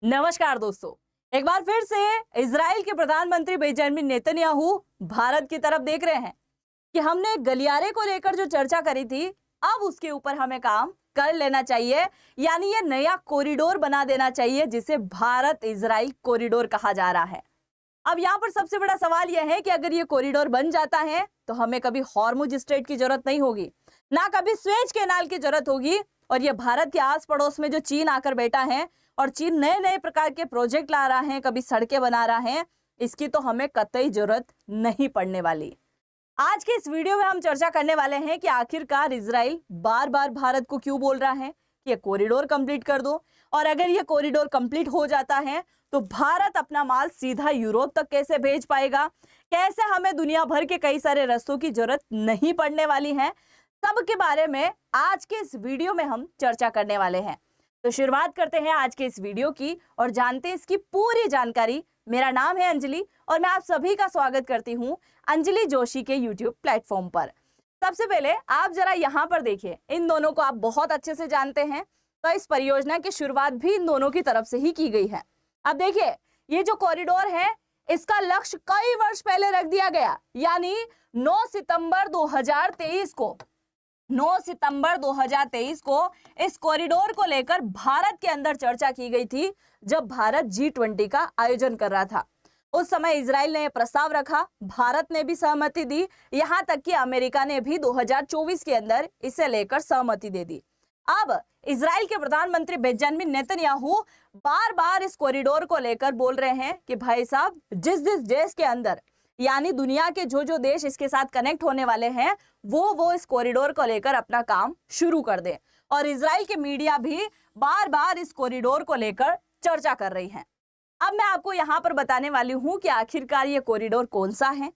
नमस्कार दोस्तों, एक बार फिर से इजराइल के प्रधानमंत्री बेंजामिन नेतन्याहू भारत की तरफ देख रहे हैं कि हमने गलियारे को लेकर जो चर्चा करी थी, अब उसके ऊपर हमें काम कर लेना चाहिए। यानी ये नया कॉरिडोर बना देना चाहिए जिसे भारत इजराइल कॉरिडोर कहा जा रहा है। अब यहाँ पर सबसे बड़ा सवाल यह है कि अगर ये कॉरिडोर बन जाता है तो हमें कभी हॉर्मुज स्ट्रेट की जरूरत नहीं होगी, ना कभी स्वेज कैनाल की जरूरत होगी। और ये भारत के आस पड़ोस में जो चीन आकर बैठा है और चीन नए नए प्रकार के प्रोजेक्ट ला रहा है, कभी सड़कें बना रहा है, इसकी तो हमें कतई जरूरत नहीं पड़ने वाली। आज के इस वीडियो में हम चर्चा करने वाले हैं कि आखिरकार इजराइल बार बार भारत को क्यों बोल रहा है कि ये कॉरिडोर कंप्लीट कर दो, और अगर ये कॉरिडोर कंप्लीट हो जाता है तो भारत अपना माल सीधा यूरोप तक कैसे भेज पाएगा, कैसे हमें दुनिया भर के कई सारे रास्तों की जरूरत नहीं पड़ने वाली है। सब के बारे में आज के इस वीडियो में हम चर्चा करने वाले हैं। तो शुरुआत करते हैं आज के इस वीडियो की और जानते हैं इसकी पूरी जानकारी। मेरा नाम है अंजलि और मैं आप सभी का स्वागत करती हूं अंजलि जोशी के YouTube प्लेटफॉर्म पर। सबसे पहले आप जरा यहाँ पर देखिए, इन दोनों को आप बहुत अच्छे से जानते हैं, तो इस परियोजना की शुरुआत भी इन दोनों की तरफ से ही की गई है। अब देखिए, ये जो कॉरिडोर है इसका लक्ष्य कई वर्ष पहले रख दिया गया, यानी 9 सितंबर 2023 को इस कॉरिडोर को लेकर भारत के अंदर चर्चा की गई थी, जब भारत G20 का आयोजन कर रहा था। उस समय इजराइल ने प्रस्ताव रखा, भारत ने भी सहमति दी, यहां तक कि अमेरिका ने भी 2024 के अंदर इसे लेकर सहमति दे दी। अब इजराइल के प्रधानमंत्री बेंजामिन नेतन्याहू बार बार इस कॉरिडोर को लेकर बोल रहे हैं कि भाई साहब, जिस देश के अंदर, यानी दुनिया के जो देश इसके साथ कनेक्ट होने वाले हैं, वो इस कॉरिडोर को लेकर अपना काम शुरू कर दें। और इजराइल के मीडिया भी बार बार इस कॉरिडोर को लेकर चर्चा कर रही है। अब मैं आपको यहाँ पर बताने वाली हूँ कि आखिरकार ये कॉरिडोर कौन सा है,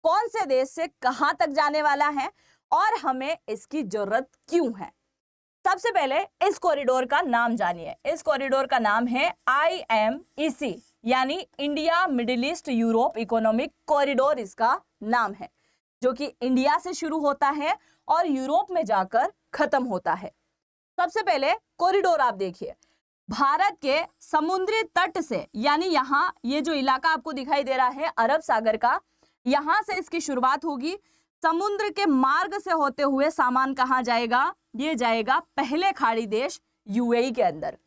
कौन से देश से कहां तक जाने वाला है और हमें इसकी जरूरत क्यों है। सबसे पहले इस कॉरिडोर का नाम जानिए। इस कॉरिडोर का नाम है IMEC, यानी India middle east Europe economic corridor इसका नाम है, जो कि इंडिया से शुरू होता है और यूरोप में जाकर खत्म होता है। सबसे पहले कॉरिडोर आप देखिए, भारत के समुद्री तट से, यानी यहाँ ये जो इलाका आपको दिखाई दे रहा है अरब सागर का, यहां से इसकी शुरुआत होगी। समुद्र के मार्ग से होते हुए सामान कहाँ जाएगा? ये जाएगा पहले खाड़ी देश UAE के अंदर।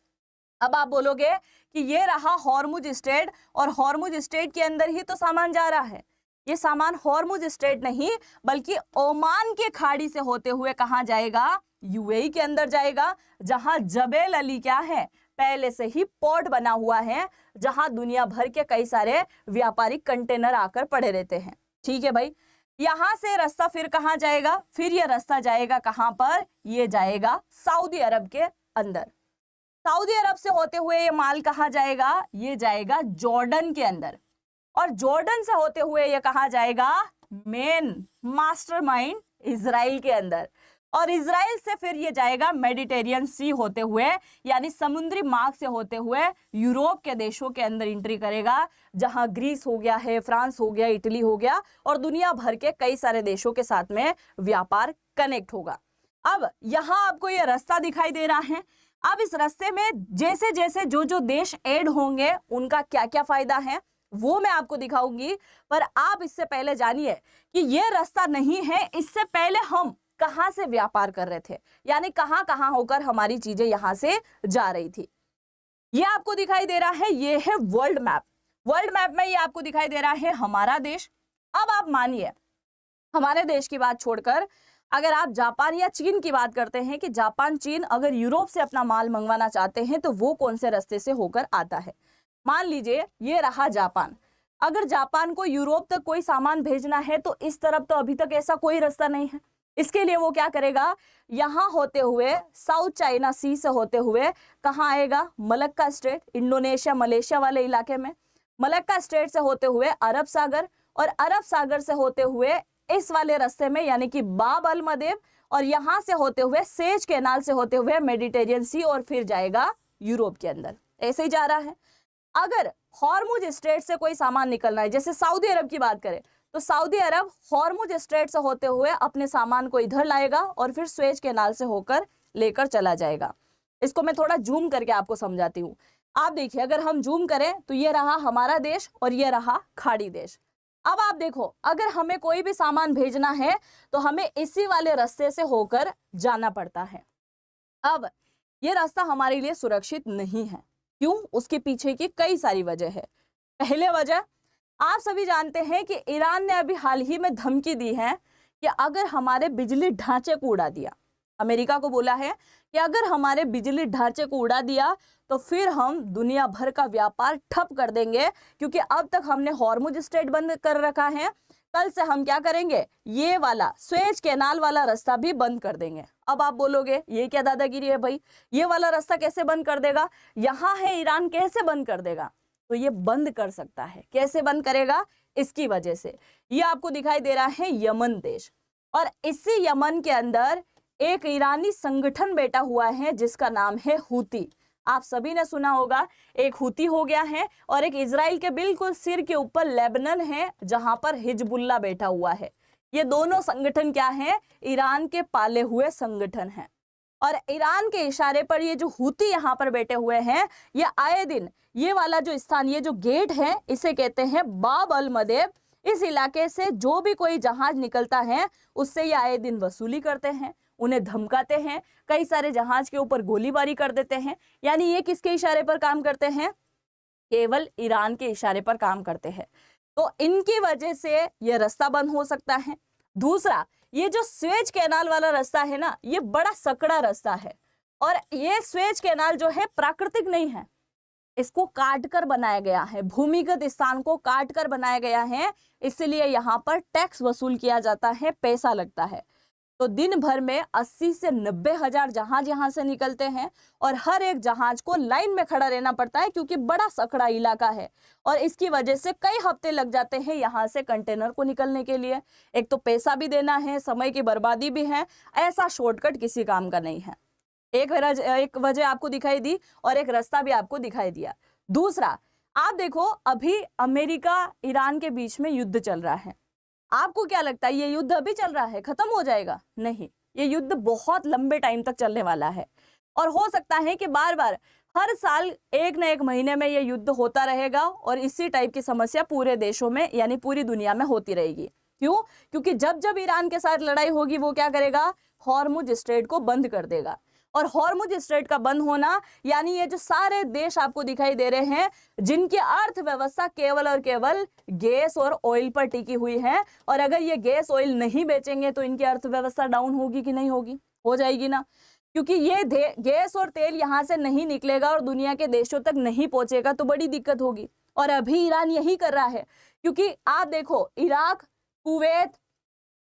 अब आप बोलोगे कि ये रहा हॉर्मुज स्ट्रेट, और हॉर्मुज स्ट्रेट के अंदर ही तो सामान जा रहा है। ये सामान हॉर्मुज स्ट्रेट नहीं बल्कि ओमान के खाड़ी से होते हुए कहाँ जाएगा? UAE के अंदर जाएगा, जहां जबेल अली क्या है, पहले से ही पोर्ट बना हुआ है, जहां दुनिया भर के कई सारे व्यापारिक कंटेनर आकर पड़े रहते हैं। ठीक है भाई, यहां से रास्ता फिर कहां जाएगा? फिर ये रास्ता जाएगा कहां पर? ये जाएगा सऊदी अरब के अंदर। सऊदी अरब से होते हुए ये माल कहां जाएगा? ये जाएगा जॉर्डन के अंदर, और जॉर्डन से होते हुए ये कहां जाएगा? मेन मास्टरमाइंड इजराइल के अंदर, और इजराइल से फिर ये जाएगा मेडिटेरियन सी होते हुए, यानी समुद्री मार्ग से होते हुए यूरोप के देशों के अंदर एंट्री करेगा, जहां ग्रीस हो गया है, फ्रांस हो गया, इटली हो गया, और दुनिया भर के कई सारे देशों के साथ में व्यापार कनेक्ट होगा। अब यहाँ आपको ये रास्ता दिखाई दे रहा है। अब इस रास्ते में जैसे जैसे जो देश ऐड होंगे उनका क्या क्या फायदा है वो मैं आपको दिखाऊंगी, पर आप इससे पहले जानिए कि ये रास्ता नहीं है, इससे पहले हम कहां से व्यापार कर रहे थे, यानी कहां कहां होकर हमारी चीजें यहां से जा रही थी। ये आपको दिखाई दे रहा है, ये है वर्ल्ड मैप। वर्ल्ड मैप में ये आपको दिखाई दे रहा है हमारा देश। अब आप मानिए, हमारे देश की बात छोड़कर अगर आप जापान या चीन की बात करते हैं कि जापान चीन अगर यूरोप से अपना माल मंगवाना चाहते हैं तो वो कौन से रास्ते से होकर आता है। मान लीजिए ये रहा जापान। अगर जापान को यूरोप तक कोई सामान भेजना है तो इस तरफ तो अभी तक ऐसा कोई रास्ता नहीं है। इसके लिए वो क्या करेगा, यहाँ होते हुए साउथ चाइना सी से होते हुए कहाँ आएगा? मलक्का स्ट्रेट, इंडोनेशिया मलेशिया वाले इलाके में। मलक्का स्ट्रेट से होते हुए अरब सागर, और अरब सागर से होते हुए इस वाले रास्ते में यानी कि बाब अल मदेब, और यहाँ से होते हुए सेज कैनाल से होते हुए मेडिटेरियन सी, और फिर जाएगा यूरोप के अंदर। ऐसे ही जा रहा है। अगर हॉर्मुज स्ट्रेट से कोई सामान निकलना है, जैसे सऊदी अरब की बात करें तो सऊदी अरब हॉर्मुज स्ट्रेट से होते हुए अपने सामान को इधर लाएगा और फिर स्वेज कैनाल से होकर लेकर चला जाएगा। इसको मैं थोड़ा जूम करके आपको समझाती हूँ। आप देखिए, अगर हम जूम करें तो ये रहा हमारा देश और ये रहा खाड़ी देश। अब आप देखो, अगर हमें कोई भी सामान भेजना है तो हमें इसी वाले रास्ते से होकर जाना पड़ता है। अब ये रास्ता हमारे लिए सुरक्षित नहीं है। क्यों? उसके पीछे की कई सारी वजह है। पहले वजह, आप सभी जानते हैं कि ईरान ने अभी हाल ही में धमकी दी है कि अगर हमारे बिजली ढांचे को उड़ा दिया, अमेरिका को बोला है कि अगर हमारे बिजली ढांचे को उड़ा दिया तो फिर हम दुनिया भर का व्यापार ठप कर देंगे, क्योंकि अब तक हमने हॉर्मुज स्ट्रेट बंद कर रखा है, कल से हम क्या करेंगे, ये वाला स्वेज कैनाल वाला रास्ता भी बंद कर देंगे। अब आप बोलोगे ये क्या दादागिरी है भाई, ये वाला रास्ता कैसे बंद कर देगा, यहाँ है ईरान, कैसे बंद कर देगा? तो ये बंद कर सकता है। कैसे बंद करेगा? इसकी वजह से। ये आपको दिखाई दे रहा है यमन देश, और इसी यमन के अंदर एक ईरानी संगठन बैठा हुआ है जिसका नाम है हूती। आप सभी ने सुना होगा, एक हूती हो गया है और एक इजराइल के बिल्कुल सिर के ऊपर लेबनान है जहां पर हिजबुल्ला बैठा हुआ है। ये दोनों संगठन क्या है? ईरान के पाले हुए संगठन हैं। और ईरान के इशारे पर ये जो हूती यहाँ पर बैठे हुए हैं, ये आए दिन ये वाला जो स्थान, ये जो गेट है, इसे कहते हैं बाब अल मदेब। इस इलाके से जो भी कोई जहाज निकलता है उससे ये आए दिन वसूली करते हैं, उन्हें धमकाते हैं, कई सारे जहाज के ऊपर गोलीबारी कर देते हैं। यानी ये किसके इशारे पर काम करते हैं? केवल ईरान के इशारे पर काम करते हैं। तो इनकी वजह से ये रास्ता बंद हो सकता है। दूसरा, ये जो स्वेज कैनाल वाला रास्ता है ना, ये बड़ा सकड़ा रास्ता है, और ये स्वेज कैनाल जो है प्राकृतिक नहीं है, इसको काट कर बनाया गया है, भूमिगत स्थान को काट कर बनाया गया है, इसलिए यहाँ पर टैक्स वसूल किया जाता है, पैसा लगता है। तो दिन भर में 80 से 90 हजार जहाज यहाँ से निकलते हैं, और हर एक जहाज को लाइन में खड़ा रहना पड़ता है क्योंकि बड़ा सकड़ा इलाका है, और इसकी वजह से कई हफ्ते लग जाते हैं यहाँ से कंटेनर को निकलने के लिए। एक तो पैसा भी देना है, समय की बर्बादी भी है, ऐसा शॉर्टकट किसी काम का नहीं है। एक वजह आपको दिखाई दी और एक रास्ता भी आपको दिखाई दिया। दूसरा, आप देखो, अभी अमेरिका ईरान के बीच में युद्ध चल रहा है। आपको क्या लगता है ये युद्ध अभी चल रहा है, खत्म हो जाएगा? नहीं, ये युद्ध बहुत लंबे टाइम तक चलने वाला है, और हो सकता है कि बार बार हर साल एक न एक महीने में ये युद्ध होता रहेगा, और इसी टाइप की समस्या पूरे देशों में यानी पूरी दुनिया में होती रहेगी। क्यों? क्योंकि जब जब ईरान के साथ लड़ाई होगी वो क्या करेगा? हॉर्मुज स्ट्रेट को बंद कर देगा। और हॉर्मुज स्ट्रेट का बंद होना यानी ये जो सारे देश आपको दिखाई दे रहे हैं जिनकी अर्थव्यवस्था केवल और केवल गैस और ऑयल पर टिकी हुई है, और अगर ये गैस ऑयल नहीं बेचेंगे तो इनकी अर्थव्यवस्था डाउन होगी कि नहीं होगी? हो जाएगी ना, क्योंकि ये गैस और तेल यहाँ से नहीं निकलेगा और दुनिया के देशों तक नहीं पहुंचेगा तो बड़ी दिक्कत होगी। और अभी ईरान यही कर रहा है, क्योंकि आप देखो, Iraq, Kuwait,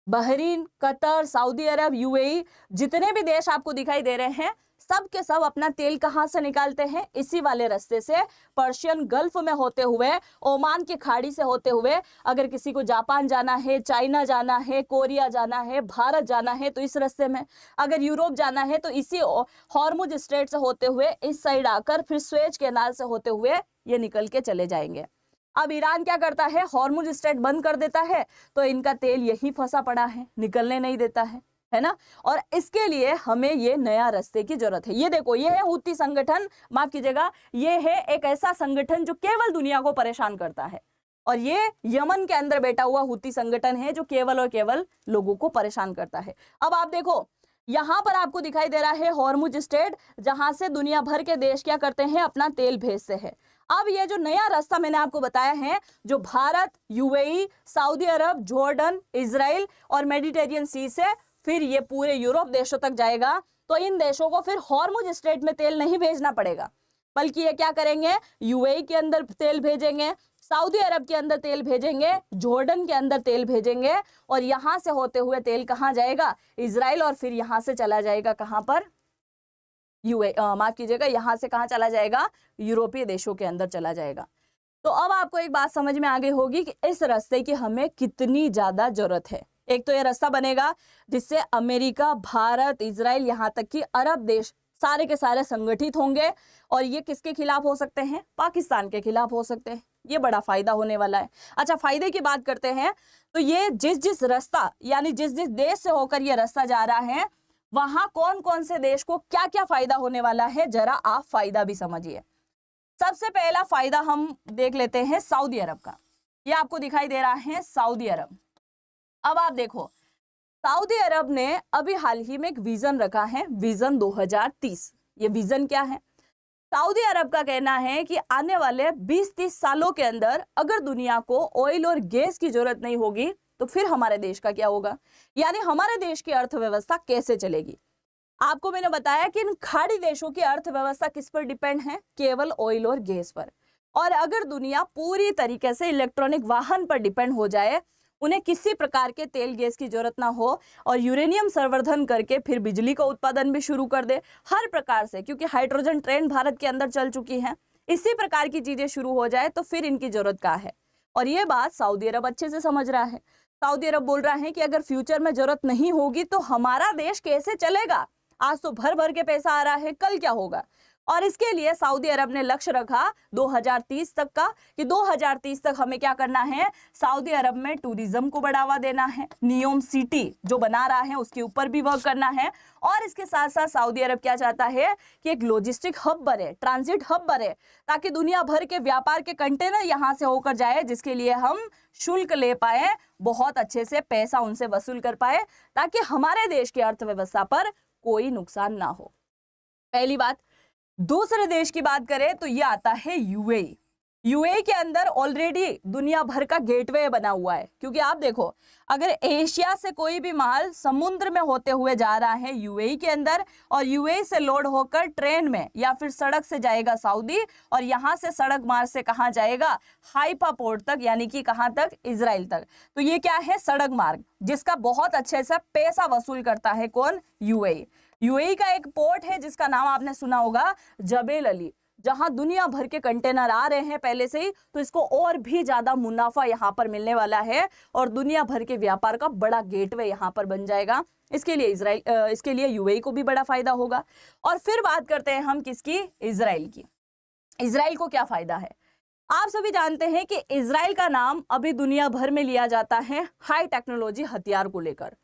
Bahrain, Qatar, Saudi Arab, UAE, जितने भी देश आपको दिखाई दे रहे हैं, सब के सब अपना तेल कहां से निकालते हैं? इसी वाले रास्ते से, पर्शियन गल्फ में होते हुए, ओमान की खाड़ी से होते हुए। अगर किसी को जापान जाना है, चाइना जाना है, कोरिया जाना है, भारत जाना है तो इस रास्ते में, अगर यूरोप जाना है तो इसी हॉर्मुज स्ट्रेट से होते हुए इस साइड आकर फिर स्वेज कैनाल से होते हुए ये निकल के चले जाएंगे। अब ईरान क्या करता है? हॉर्मुज स्ट्रेट बंद कर देता है, तो इनका तेल यही फंसा पड़ा है, निकलने नहीं देता है ना। और इसके लिए हमें ये नया रास्ते की जरूरत है। ये देखो, ये है हूती संगठन, माफ कीजिएगा, ये है एक ऐसा संगठन जो केवल दुनिया को परेशान करता है, और ये यमन के अंदर बैठा हुआ हूती संगठन है जो केवल और केवल लोगों को परेशान करता है। अब आप देखो, यहां पर आपको दिखाई दे रहा है हॉर्मुज स्ट्रेट, जहां से दुनिया भर के देश क्या करते हैं? अपना तेल भेजते हैं। अब ये जो नया रास्ता मैंने आपको बताया है, जो भारत, यूएई, सऊदी अरब, जॉर्डन, इजराइल और मेडिटेरियन सी से फिर ये पूरे यूरोप देशों तक जाएगा, तो इन देशों को फिर हॉर्मुज स्ट्रेट में तेल नहीं भेजना पड़ेगा, बल्कि ये क्या करेंगे? यूएई के अंदर तेल भेजेंगे, सऊदी अरब के अंदर तेल भेजेंगे, जॉर्डन के अंदर तेल भेजेंगे, और यहां से होते हुए तेल कहां जाएगा? इजराइल, और फिर यहां से चला जाएगा कहां पर? माफ कीजिएगा, यहां से कहां चला जाएगा? यूरोपीय देशों के अंदर चला जाएगा। तो अब आपको एक बात समझ में आ गई होगी कि इस रास्ते की हमें कितनी ज्यादा जरूरत है। एक तो ये रास्ता बनेगा जिससे अमेरिका, भारत, इजराइल, यहाँ तक कि अरब देश सारे के सारे संगठित होंगे, और ये किसके खिलाफ हो सकते हैं? पाकिस्तान के खिलाफ हो सकते हैं। ये बड़ा फायदा होने वाला है। अच्छा, फायदे की बात करते हैं, तो ये जिस जिस रास्ता यानी जिस जिस देश से होकर ये रास्ता जा रहा है, वहां कौन कौन से देश को क्या क्या फायदा होने वाला है, जरा आप फायदा भी समझिए। सबसे पहला फायदा हम देख लेते हैं सऊदी अरब का। ये आपको दिखाई दे रहा है सऊदी अरब। अब आप देखो, सऊदी अरब ने अभी हाल ही में एक विजन रखा है, विजन 2030। ये विजन क्या है? सऊदी अरब का कहना है कि आने वाले 20-30 सालों के अंदर अगर दुनिया को ऑयल और गैस की जरूरत नहीं होगी तो फिर हमारे देश का क्या होगा, यानी हमारे देश की अर्थव्यवस्था कैसे चलेगी। आपको मैंने बताया कि इन खाड़ी देशों की अर्थव्यवस्था किस पर डिपेंड है? केवल ऑयल और गैस पर। और अगर दुनिया पूरी तरीके से इलेक्ट्रॉनिक वाहन पर डिपेंड हो जाए, उन्हें किसी प्रकार के तेल गैस की जरूरत ना हो और यूरेनियम संवर्धन करके फिर बिजली का उत्पादन भी शुरू कर दे हर प्रकार से, क्योंकि हाइड्रोजन ट्रेन भारत के अंदर चल चुकी है, इसी प्रकार की चीजें शुरू हो जाए तो फिर इनकी जरूरत क्या है। और ये बात सऊदी अरब अच्छे से समझ रहा है। सऊदी अरब बोल रहा है कि अगर फ्यूचर में जरूरत नहीं होगी तो हमारा देश कैसे चलेगा। आज तो भर भर के पैसा आ रहा है, कल क्या होगा। और इसके लिए सऊदी अरब ने लक्ष्य रखा 2030 तक का, कि 2030 तक हमें क्या करना है, सऊदी अरब में टूरिज्म को बढ़ावा देना है, नियोम सिटी जो बना रहा है उसके ऊपर भी वर्क करना है। और इसके साथ साथ सऊदी अरब क्या चाहता है कि एक लॉजिस्टिक हब बने, ट्रांजिट हब बने, ताकि दुनिया भर के व्यापार के कंटेनर यहाँ से होकर जाए, जिसके लिए हम शुल्क ले पाए, बहुत अच्छे से पैसा उनसे वसूल कर पाए, ताकि हमारे देश की अर्थव्यवस्था पर कोई नुकसान ना हो। पहली बात। दूसरे देश की बात करें तो ये आता है यूएई। यूएई के अंदर ऑलरेडी दुनिया भर का गेटवे बना हुआ है, क्योंकि आप देखो, अगर एशिया से कोई भी माल समुद्र में होते हुए जा रहा है यूएई के अंदर, और यूएई से लोड होकर ट्रेन में या फिर सड़क से जाएगा सऊदी, और यहां से सड़क मार्ग से कहां जाएगा, हाइफा पोर्ट तक, यानी कि कहां तक, इजराइल तक। तो ये क्या है, सड़क मार्ग, जिसका बहुत अच्छे से पैसा वसूल करता है कौन, यूएई। यूएई का एक पोर्ट है जिसका नाम आपने सुना होगा, जबेल अली, जहां दुनिया भर के कंटेनर आ रहे हैं पहले से ही, तो इसको और भी ज्यादा मुनाफा यहां पर मिलने वाला है और दुनिया भर के व्यापार का बड़ा गेटवे यहां पर बन जाएगा। इसके लिए यूएई को भी बड़ा फायदा होगा। और फिर बात करते हैं हम किसकी, इजराइल की। इजराइल को क्या फायदा है? आप सभी जानते हैं कि इजराइल का नाम अभी दुनिया भर में लिया जाता है हाई टेक्नोलॉजी हथियार को लेकर।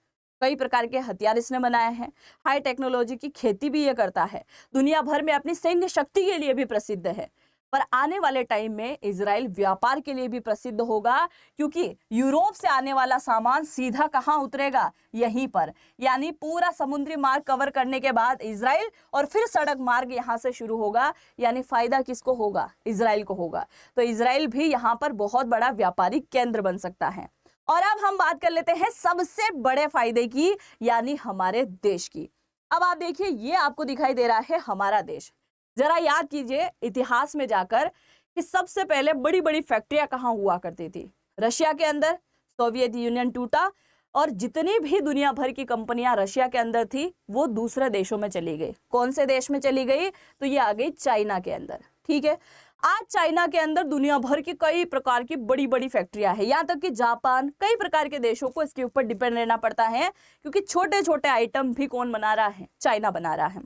कई प्रकार के हथियार इसने बनाए हैं, हाई टेक्नोलॉजी की खेती भी ये करता है, दुनिया भर में अपनी सैन्य शक्ति के लिए भी प्रसिद्ध है। पर आने वाले टाइम में इजराइल व्यापार के लिए भी प्रसिद्ध होगा, क्योंकि यूरोप से आने वाला सामान सीधा कहां उतरेगा, यहीं पर, यानी पूरा समुद्री मार्ग कवर करने के बाद इजराइल, और फिर सड़क मार्ग यहां से शुरू होगा, यानी फायदा किसको होगा, इजराइल को होगा। तो इजराइल भी यहां पर बहुत बड़ा व्यापारिक केंद्र बन सकता है। और अब हम बात कर लेते हैं सबसे बड़े फायदे की, यानी हमारे देश की। अब आप देखिए, ये आपको दिखाई दे रहा है हमारा देश। जरा याद कीजिए इतिहास में जाकर कि सबसे पहले बड़ी बड़ी फैक्ट्रियां कहां हुआ करती थी, रशिया के अंदर। सोवियत यूनियन टूटा और जितनी भी दुनिया भर की कंपनियां रशिया के अंदर थी वो दूसरे देशों में चली गई। कौन से देश में चली गई? तो ये आ गई चाइना के अंदर। ठीक है, आज चाइना के अंदर दुनिया भर की कई प्रकार की बड़ी बड़ी फैक्ट्रियां हैं, यहाँ तक कि जापान, कई प्रकार के देशों को इसके ऊपर डिपेंड रहना पड़ता है, क्योंकि छोटे छोटे आइटम भी कौन बना रहा है, चाइना बना रहा है।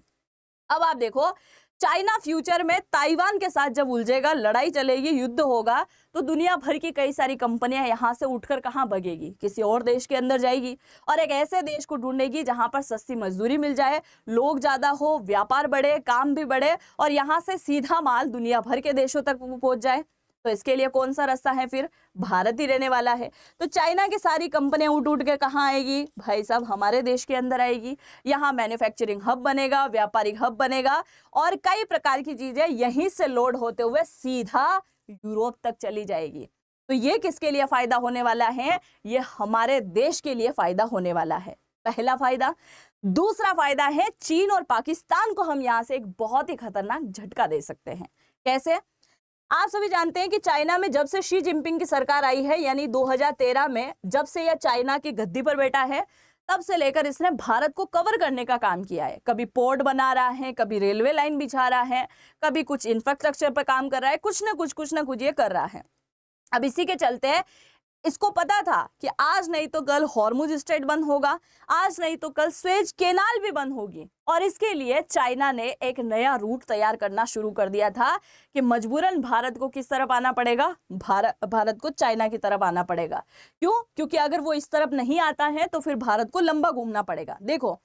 अब आप देखो, चाइना फ्यूचर में ताइवान के साथ जब उलझेगा, लड़ाई चलेगी, युद्ध होगा, तो दुनिया भर की कई सारी कंपनियां यहां से उठकर कहां भगेगी, किसी और देश के अंदर जाएगी और एक ऐसे देश को ढूंढेगी जहां पर सस्ती मजदूरी मिल जाए, लोग ज्यादा हो, व्यापार बढ़े, काम भी बढ़े और यहां से सीधा माल दुनिया भर के देशों तक पहुंच जाए। तो इसके लिए कौन सा रास्ता है? फिर भारत ही रहने वाला है। तो चाइना की सारी कंपनियां उठ उठ के कहाँ आएगी? भाई साहब, हमारे देश के अंदर आएगी। यहाँ मैन्युफैक्चरिंग हब बनेगा, व्यापारिक हब बनेगा और कई प्रकार की चीजें यहीं से लोड होते हुए सीधा यूरोप तक चली जाएगी। तो ये किसके लिए फायदा होने वाला है? ये हमारे देश के लिए फायदा होने वाला है, पहला फायदा। दूसरा फायदा है, चीन और पाकिस्तान को हम यहाँ से एक बहुत ही खतरनाक झटका दे सकते हैं। कैसे? आप सभी जानते हैं कि चाइना में जब से शी जिनपिंग की सरकार आई है, यानी 2013 में जब से यह चाइना की गद्दी पर बैठा है, तब से लेकर इसने भारत को कवर करने का काम किया है। कभी पोर्ट बना रहा है, कभी रेलवे लाइन बिछा रहा है, कभी कुछ इंफ्रास्ट्रक्चर पर काम कर रहा है, कुछ ना कुछ ये कर रहा है। अब इसी के चलते इसको पता था कि आज नहीं तो कल हॉर्मुज स्ट्रेट बंद होगा, आज नहीं तो कल स्वेज कैनाल भी बंद होगी, और इसके लिए चाइना ने एक नया रूट तैयार करना शुरू कर दिया था कि मजबूरन भारत को किस तरफ आना पड़ेगा? भारत को चाइना की तरफ आना पड़ेगा। क्यों? क्योंकि अगर वो इस तरफ नहीं आता है तो फिर भारत को लंबा घूमना पड़ेगा। देखो,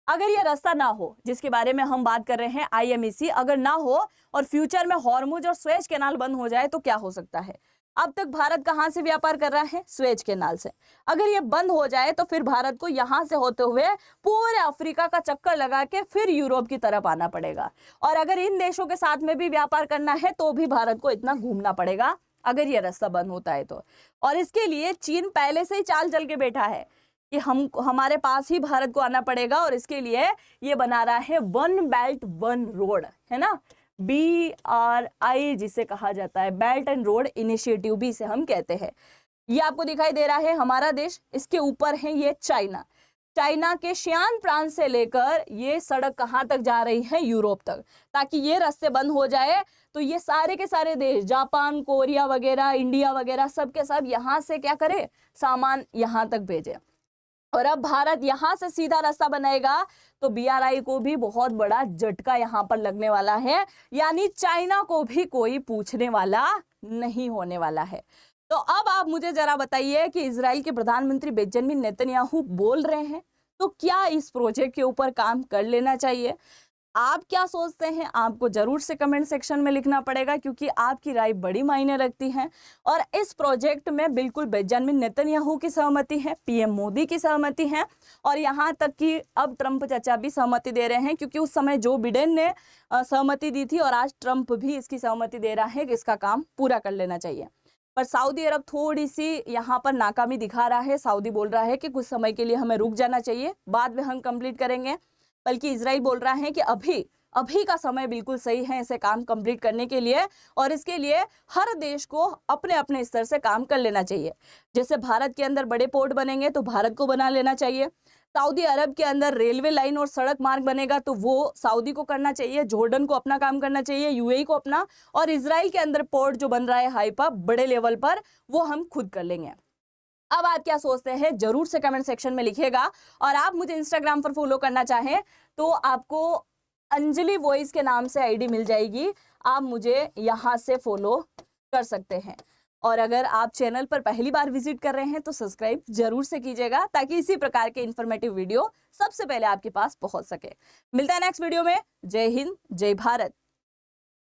अगर ये रास्ता ना हो जिसके बारे में हम बात कर रहे हैं IMEC, अगर ना हो और फ्यूचर में हॉर्मुज और स्वेज कैनाल बंद हो जाए तो क्या हो सकता है। अब तक भारत कहां से व्यापार कर रहा है, स्वेज कैनाल से। अगर ये बंद हो जाए तो फिर भारत को यहां से होते हुए पूरे अफ्रीका का चक्कर लगा के फिर यूरोप की तरफ आना पड़ेगा। और अगर इन देशों के साथ में भी व्यापार करना है तो भी भारत को इतना घूमना पड़ेगा अगर ये रास्ता बंद होता है तो। और इसके लिए चीन पहले से ही चाल चल के बैठा है कि हमारे पास ही भारत को आना पड़ेगा, और इसके लिए ये बना रहा है वन बेल्ट वन रोड, है ना, BRI जिसे कहा जाता है, बेल्ट एंड रोड इनिशिएटिव भी इसे हम कहते हैं। ये आपको दिखाई दे रहा है हमारा देश, इसके ऊपर है ये चाइना। चाइना के शियान प्रांत से लेकर ये सड़क कहाँ तक जा रही है, यूरोप तक। ताकि ये रास्ते बंद हो जाए तो ये सारे के सारे देश, जापान, कोरिया वगैरह, इंडिया वगैरह, सब के सब यहाँ से क्या करे, सामान यहाँ तक भेजे। और अब भारत यहाँ से सीधा रास्ता बनाएगा तो BRI को भी बहुत बड़ा झटका यहाँ पर लगने वाला है, यानी चाइना को भी कोई पूछने वाला नहीं होने वाला है। तो अब आप मुझे जरा बताइए कि इजराइल के प्रधानमंत्री बेंजामिन नेतन्याहू बोल रहे हैं तो क्या इस प्रोजेक्ट के ऊपर काम कर लेना चाहिए। आप क्या सोचते हैं, आपको जरूर से कमेंट सेक्शन में लिखना पड़ेगा, क्योंकि आपकी राय बड़ी मायने रखती है। और इस प्रोजेक्ट में बिल्कुल बेंजामिन नेतन्याहू की सहमति है, PM मोदी की सहमति है, और यहाँ तक कि अब ट्रंप चाचा भी सहमति दे रहे हैं, क्योंकि उस समय जो बिडेन ने सहमति दी थी और आज ट्रंप भी इसकी सहमति दे रहा है कि इसका काम पूरा कर लेना चाहिए। पर सऊदी अरब थोड़ी सी यहाँ पर नाकामी दिखा रहा है। सऊदी बोल रहा है कि कुछ समय के लिए हमें रुक जाना चाहिए, बाद में हम कंप्लीट करेंगे। बल्कि इजराइल बोल रहा है कि अभी का समय बिल्कुल सही है इसे काम कंप्लीट करने के लिए, और इसके लिए हर देश को अपने अपने स्तर से काम कर लेना चाहिए। जैसे भारत के अंदर बड़े पोर्ट बनेंगे तो भारत को बना लेना चाहिए, सऊदी अरब के अंदर रेलवे लाइन और सड़क मार्ग बनेगा तो वो सऊदी को करना चाहिए, जॉर्डन को अपना काम करना चाहिए, UAE को अपना, और इजराइल के अंदर पोर्ट जो बन रहा है हाइपा बड़े लेवल पर, वो हम खुद कर लेंगे। अब आप क्या सोचते हैं जरूर से कमेंट सेक्शन में लिखिएगा। और आप मुझे इंस्टाग्राम पर फॉलो करना चाहें तो आपको अंजलि वॉइस के नाम से ID मिल जाएगी, आप मुझे यहाँ से फॉलो कर सकते हैं। और अगर आप चैनल पर पहली बार विजिट कर रहे हैं तो सब्सक्राइब जरूर से कीजिएगा, ताकि इसी प्रकार के इंफॉर्मेटिव वीडियो सबसे पहले आपके पास पहुंच सके। मिलता है नेक्स्ट वीडियो में। जय हिंद, जय भारत।